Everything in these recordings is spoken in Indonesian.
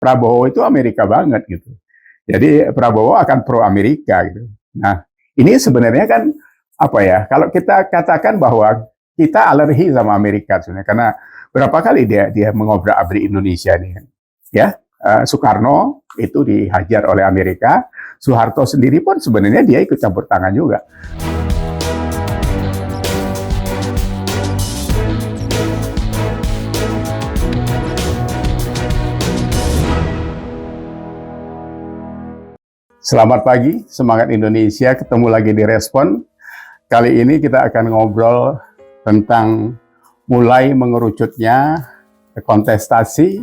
Prabowo itu Amerika banget gitu. Jadi Prabowo akan pro Amerika gitu. Nah, ini sebenarnya kan apa ya? Kalau kita katakan bahwa kita alergi sama Amerika sebenarnya karena berapa kali dia mengobrak-abrik Indonesia nih, ya. Soekarno itu dihajar oleh Amerika, Soeharto sendiri pun sebenarnya dia ikut campur tangan juga. Selamat pagi, semangat Indonesia, ketemu lagi di Respon. Kali ini kita akan ngobrol tentang mulai mengerucutnya kontestasi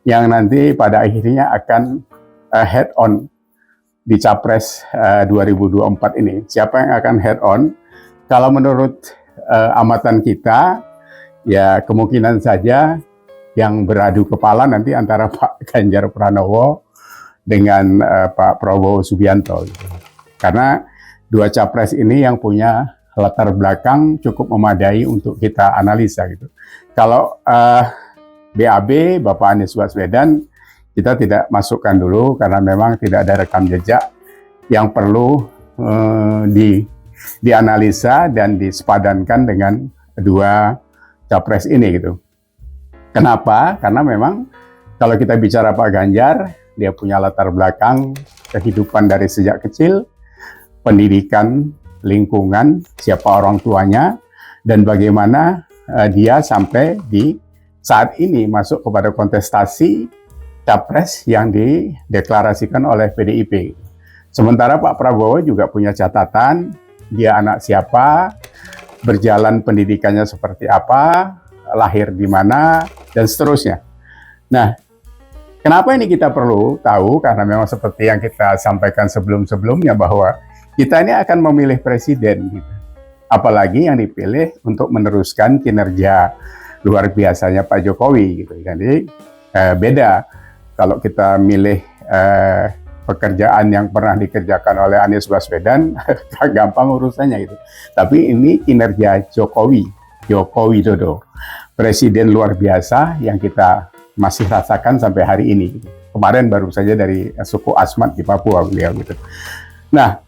yang nanti pada akhirnya akan head on di Capres 2024 ini. Siapa yang akan head on? Kalau menurut amatan kita, ya kemungkinan saja yang beradu kepala nanti antara Pak Ganjar Pranowo dengan Pak Prabowo Subianto. Gitu. Karena dua capres ini yang punya latar belakang cukup memadai untuk kita analisa. Gitu. Kalau BAB, Bapak Anies Baswedan, kita tidak masukkan dulu karena memang tidak ada rekam jejak yang perlu dianalisa dan disepadankan dengan dua capres ini. Gitu. Kenapa? Karena memang kalau kita bicara Pak Ganjar, dia punya latar belakang kehidupan dari sejak kecil, pendidikan, lingkungan, siapa orang tuanya, dan bagaimana dia sampai di saat ini masuk kepada kontestasi capres yang dideklarasikan oleh PDIP. Sementara Pak Prabowo juga punya catatan, dia anak siapa, berjalan pendidikannya seperti apa, lahir di mana, dan seterusnya. Nah, kenapa ini kita perlu tahu? Karena memang seperti yang kita sampaikan sebelum-sebelumnya bahwa kita ini akan memilih presiden, gitu. Apalagi yang dipilih untuk meneruskan kinerja luar biasanya Pak Jokowi, gitu. Jadi beda kalau kita milih pekerjaan yang pernah dikerjakan oleh Anies Baswedan, gampang urusannya gitu. Tapi ini kinerja Jokowi Widodo, presiden luar biasa yang kita masih rasakan sampai hari ini. Kemarin baru saja dari suku Asmat di Papua beliau gitu. Nah,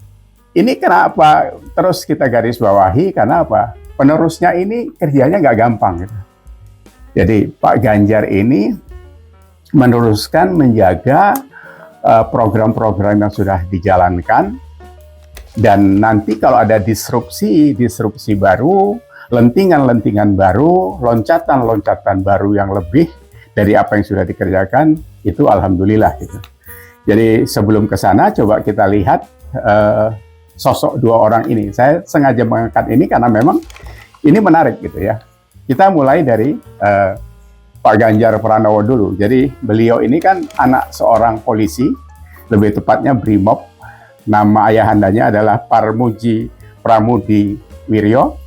ini kenapa terus kita garis bawahi? Karena apa? Penerusnya ini kerjanya nggak gampang gitu. Jadi Pak Ganjar ini meneruskan menjaga program-program yang sudah dijalankan, dan nanti kalau ada disrupsi baru, lentingan-lentingan baru, loncatan-loncatan baru yang lebih dari apa yang sudah dikerjakan, itu alhamdulillah gitu. Jadi sebelum ke sana coba kita lihat sosok dua orang ini. Saya sengaja mengangkat ini karena memang ini menarik gitu ya. Kita mulai dari Pak Ganjar Pranowo dulu. Jadi beliau ini kan anak seorang polisi, lebih tepatnya Brimob. Nama ayahandanya adalah Parmuji Pramudi Wiryo.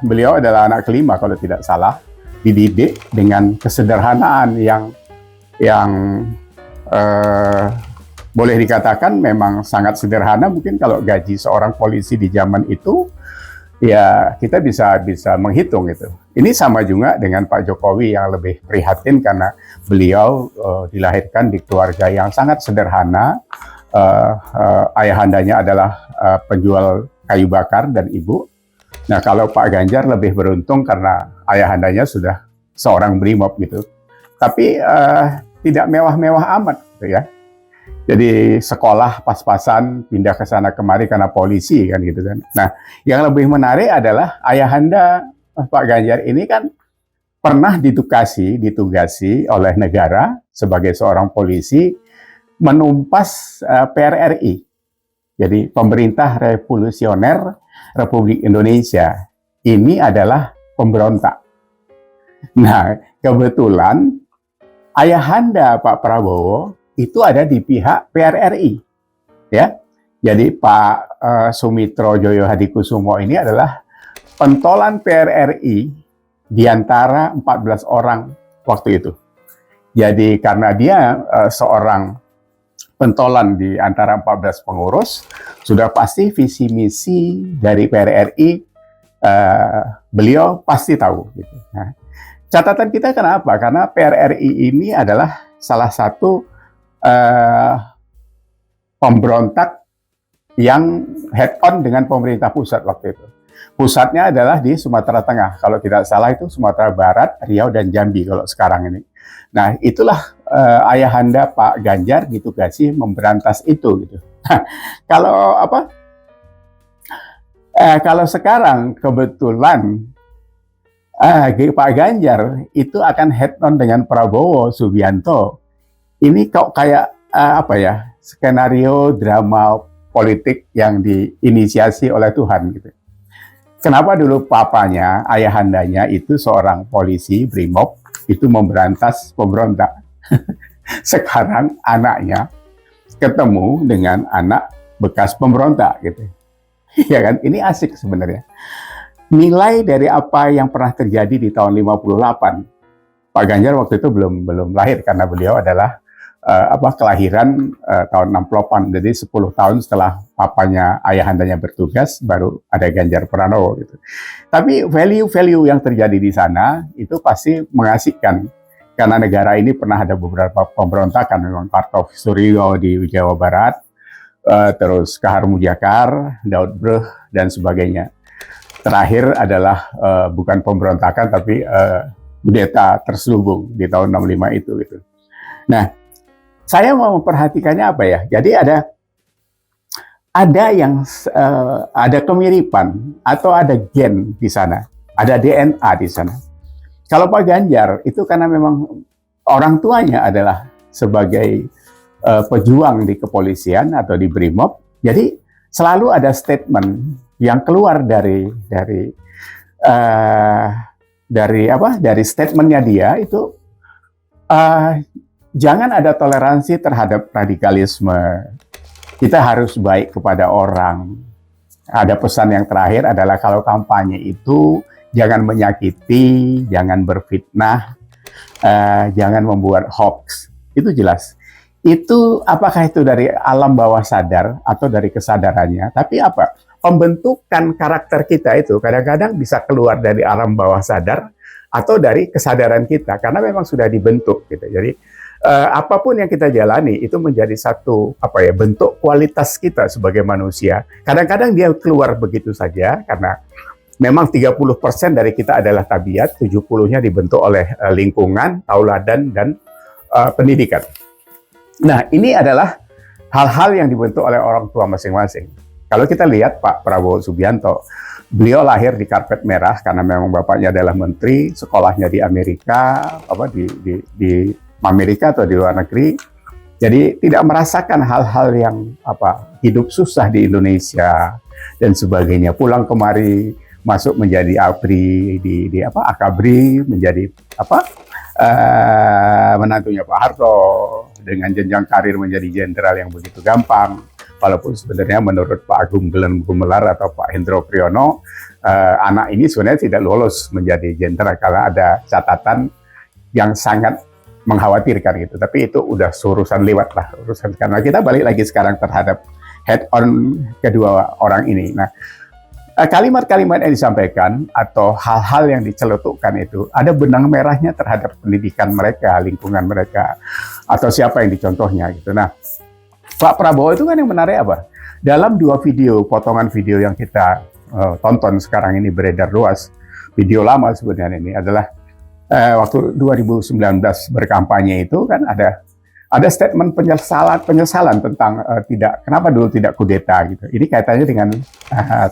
Beliau adalah anak kelima kalau tidak salah, dididik dengan kesederhanaan yang boleh dikatakan memang sangat sederhana. Mungkin kalau gaji seorang polisi di zaman itu, ya kita bisa menghitung itu. Ini sama juga dengan Pak Jokowi yang lebih prihatin karena beliau dilahirkan di keluarga yang sangat sederhana. Ayahandanya adalah penjual kayu bakar dan ibu. Nah, kalau Pak Ganjar lebih beruntung karena ayahandanya sudah seorang Brimob gitu. Tapi tidak mewah-mewah amat gitu ya. Jadi sekolah pas-pasan, pindah ke sana kemari karena polisi kan gitu kan. Nah, yang lebih menarik adalah ayahanda Pak Ganjar ini kan pernah ditugasi oleh negara sebagai seorang polisi menumpas PRRI. Jadi pemerintah revolusioner Republik Indonesia ini adalah pemberontak. Nah, kebetulan ayahanda Pak Prabowo itu ada di pihak PRRI, ya. Jadi Pak Sumitro Joyo Hadikusumo ini adalah pentolan PRRI di antara 14 orang waktu itu. Jadi karena dia seorang pentolan di antara 14 pengurus, sudah pasti visi misi dari PRRI beliau pasti tahu. Gitu. Nah, catatan kita kenapa? Karena PRRI ini adalah salah satu pemberontak yang head on dengan pemerintah pusat waktu itu. Pusatnya adalah di Sumatera Tengah, kalau tidak salah itu Sumatera Barat, Riau, dan Jambi kalau sekarang ini. Nah, itulah ayahanda Pak Ganjar ditugasi memberantas itu gitu. Kalau apa? Kalau sekarang kebetulan Pak Ganjar itu akan head on dengan Prabowo Subianto. Ini kok kayak apa ya? Skenario drama politik yang diinisiasi oleh Tuhan gitu. Kenapa dulu papanya, ayahandanya itu seorang polisi Brimob, itu memberantas pemberontak. Sekarang anaknya ketemu dengan anak bekas pemberontak gitu. Ya kan, ini asik sebenarnya. Nilai dari apa yang pernah terjadi di tahun 58. Pak Ganjar waktu itu belum lahir karena beliau adalah kelahiran tahun 68. Jadi 10 tahun setelah papanya, ayahandanya bertugas, baru ada Ganjar Pranowo gitu. Tapi value-value yang terjadi di sana itu pasti mengasihkan. Karena negara ini pernah ada beberapa pemberontakan, memang Parto Suryo di Jawa Barat, terus Kahar Mujakar, Daud Breh, dan sebagainya. Terakhir adalah bukan pemberontakan, tapi kudeta terselubung di tahun 65 itu gitu. Nah, saya mau memperhatikannya apa ya? Jadi ada kemiripan atau ada gen di sana, ada DNA di sana. Kalau Pak Ganjar itu karena memang orang tuanya adalah sebagai pejuang di kepolisian atau di Brimob, jadi selalu ada statement yang keluar dari statementnya dia itu. Jangan ada toleransi terhadap radikalisme. Kita harus baik kepada orang. Ada pesan yang terakhir adalah kalau kampanye itu jangan menyakiti, jangan berfitnah, jangan membuat hoax. Itu jelas. Itu apakah itu dari alam bawah sadar atau dari kesadarannya? Tapi apa? Pembentukan karakter kita itu kadang-kadang bisa keluar dari alam bawah sadar atau dari kesadaran kita karena memang sudah dibentuk gitu. Jadi apapun yang kita jalani itu menjadi satu bentuk kualitas kita sebagai manusia. Kadang-kadang dia keluar begitu saja karena memang 30% dari kita adalah tabiat, 70-nya dibentuk oleh lingkungan, tauladan, dan pendidikan. Nah, ini adalah hal-hal yang dibentuk oleh orang tua masing-masing. Kalau kita lihat Pak Prabowo Subianto, beliau lahir di karpet merah karena memang bapaknya adalah menteri, sekolahnya di Amerika, di Amerika atau di luar negeri. Jadi tidak merasakan hal-hal yang hidup susah di Indonesia dan sebagainya. Pulang kemari masuk menjadi ABRI di Akabri, menjadi menantunya Pak Harto, dengan jenjang karir menjadi jenderal yang begitu gampang. Walaupun sebenarnya menurut Pak Agung Gumelar atau Pak Hendro Priyono, anak ini sebenarnya tidak lolos menjadi jenderal karena ada catatan yang sangat mengkhawatirkan gitu. Tapi itu udah urusan lewat lah, urusan karena kita balik lagi sekarang terhadap head on kedua orang ini. Nah, kalimat-kalimat yang disampaikan atau hal-hal yang diceletukkan itu ada benang merahnya terhadap pendidikan mereka, lingkungan mereka, atau siapa yang dicontohnya gitu. Nah, Pak Prabowo itu kan yang menarik apa? Dalam dua video, potongan video yang kita tonton sekarang ini beredar luas, video lama sebenarnya ini adalah waktu 2019 berkampanye itu kan ada statement penyesalan tentang kenapa dulu tidak kudeta gitu. Ini kaitannya dengan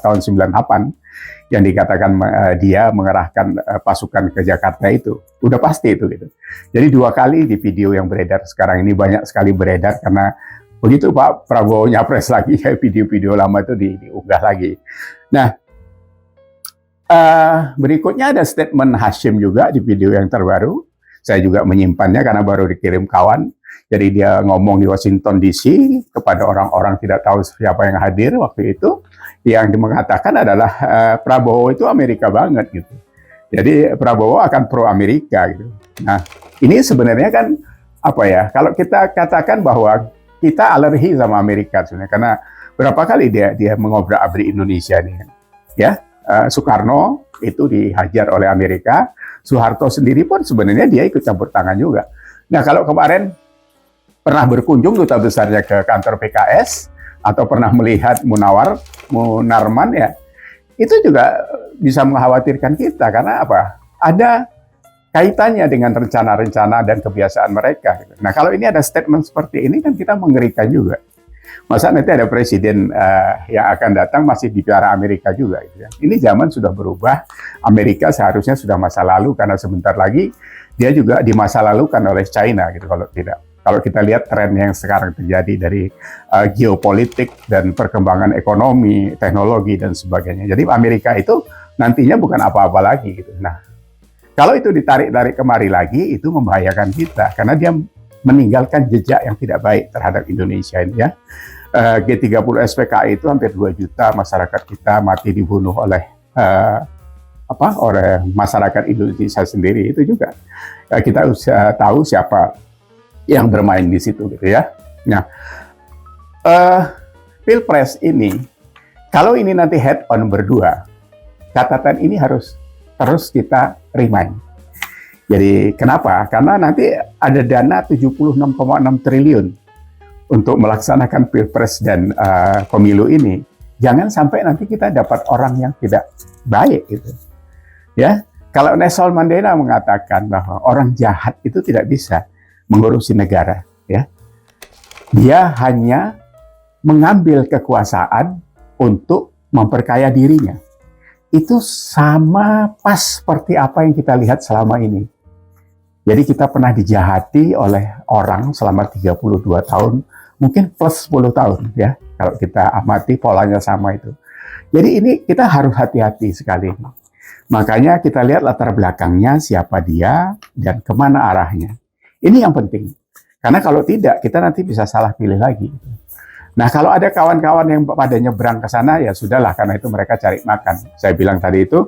tahun 98 yang dikatakan dia mengerahkan pasukan ke Jakarta itu. Udah pasti itu gitu. Jadi dua kali di video yang beredar sekarang ini banyak sekali beredar karena begitu Pak Prabowo nyapres lagi, video-video lama itu diunggah lagi. Nah, berikutnya ada statement Hashim juga di video yang terbaru. Saya juga menyimpannya karena baru dikirim kawan. Jadi dia ngomong di Washington DC kepada orang-orang tidak tahu siapa yang hadir waktu itu. Yang mengatakan adalah Prabowo itu Amerika banget gitu. Jadi Prabowo akan pro Amerika gitu. Nah, ini sebenarnya kan kalau kita katakan bahwa kita alergi sama Amerika sebenarnya karena berapa kali dia mengobrak-abrik Indonesia nih, ya. Soekarno itu dihajar oleh Amerika, Soeharto sendiri pun sebenarnya dia ikut campur tangan juga. Nah, kalau kemarin pernah berkunjung duta besarnya ke kantor PKS atau pernah melihat Munarman ya, itu juga bisa mengkhawatirkan kita karena apa? Ada kaitannya dengan rencana-rencana dan kebiasaan mereka. Nah, kalau ini ada statement seperti ini kan kita mengerikan juga. Masa nanti ada presiden yang akan datang masih bicara Amerika juga. Gitu ya. Ini zaman sudah berubah. Amerika seharusnya sudah masa lalu karena sebentar lagi dia juga di masa lalu kan oleh China gitu kalau tidak. Kalau kita lihat tren yang sekarang terjadi dari geopolitik dan perkembangan ekonomi, teknologi dan sebagainya. Jadi Amerika itu nantinya bukan apa-apa lagi gitu. Nah, kalau itu ditarik-tarik kemari lagi itu membahayakan kita karena dia meninggalkan jejak yang tidak baik terhadap Indonesia ini ya. G30 SPKI itu hampir 2 juta masyarakat kita mati dibunuh oleh oleh masyarakat Indonesia sendiri itu juga. Kita usah tahu siapa yang bermain di situ gitu ya. Nah, Pilpres ini kalau ini nanti head on berdua, catatan ini harus terus kita remind. Jadi kenapa? Karena nanti ada dana 76,6 triliun untuk melaksanakan Pilpres dan pemilu ini. Jangan sampai nanti kita dapat orang yang tidak baik gitu. Ya, kalau Nelson Mandela mengatakan bahwa orang jahat itu tidak bisa mengurusi negara, ya. Dia hanya mengambil kekuasaan untuk memperkaya dirinya. Itu sama pas seperti apa yang kita lihat selama ini. Jadi kita pernah dijahati oleh orang selama 32 tahun, mungkin plus 10 tahun ya, kalau kita amati polanya sama itu. Jadi ini kita harus hati-hati sekali. Makanya kita lihat latar belakangnya, siapa dia, dan kemana arahnya. Ini yang penting. Karena kalau tidak, kita nanti bisa salah pilih lagi. Nah, kalau ada kawan-kawan yang pada nyebrang ke sana, ya sudahlah, karena itu mereka cari makan. Saya bilang tadi itu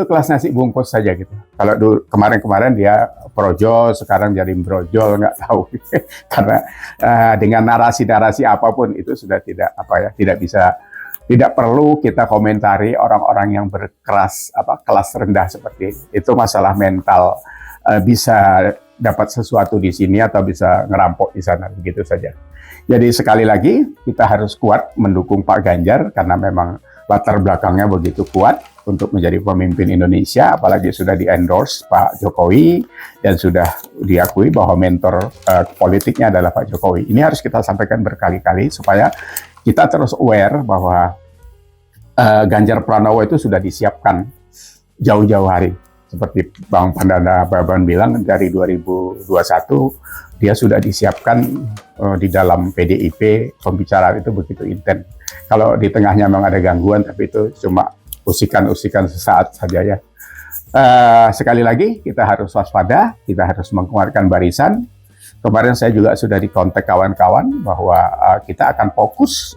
kelas nasi bungkus saja gitu. Kalau kemarin-kemarin dia projo, sekarang jadi brojol, nggak tahu. Karena dengan narasi-narasi apapun itu sudah tidak perlu kita komentari orang-orang yang kelas rendah seperti itu. Masalah mental, bisa dapat sesuatu di sini atau bisa ngerampok di sana, begitu saja. Jadi sekali lagi kita harus kuat mendukung Pak Ganjar karena memang latar belakangnya begitu kuat untuk menjadi pemimpin Indonesia, apalagi sudah di-endorse Pak Jokowi dan sudah diakui bahwa mentor politiknya adalah Pak Jokowi. Ini harus kita sampaikan berkali-kali supaya kita terus aware bahwa Ganjar Pranowo itu sudah disiapkan jauh-jauh hari. Seperti Bang Pandana Baban bilang, dari 2021 dia sudah disiapkan di dalam PDIP, pembicaraan itu begitu intens. Kalau di tengahnya memang ada gangguan, tapi itu cuma usikan-usikan sesaat saja ya. Sekali lagi, kita harus waspada, kita harus menguatkan barisan. Kemarin saya juga sudah dikontak kawan-kawan bahwa kita akan fokus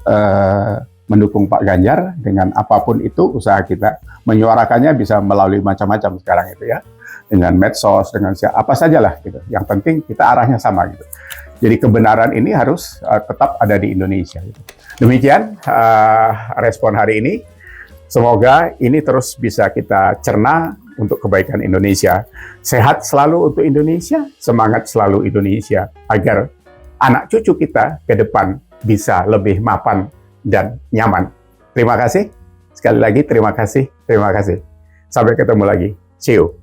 mendukung Pak Ganjar dengan apapun itu usaha kita. Menyuarakannya bisa melalui macam-macam sekarang itu ya, dengan medsos, dengan apa sajalah gitu. Yang penting kita arahnya sama gitu. Jadi kebenaran ini harus tetap ada di Indonesia. Gitu. Demikian respon hari ini. Semoga ini terus bisa kita cerna untuk kebaikan Indonesia. Sehat selalu untuk Indonesia, semangat selalu Indonesia agar anak cucu kita ke depan bisa lebih mapan dan nyaman. Terima kasih. Sekali lagi terima kasih. Sampai ketemu lagi. See you.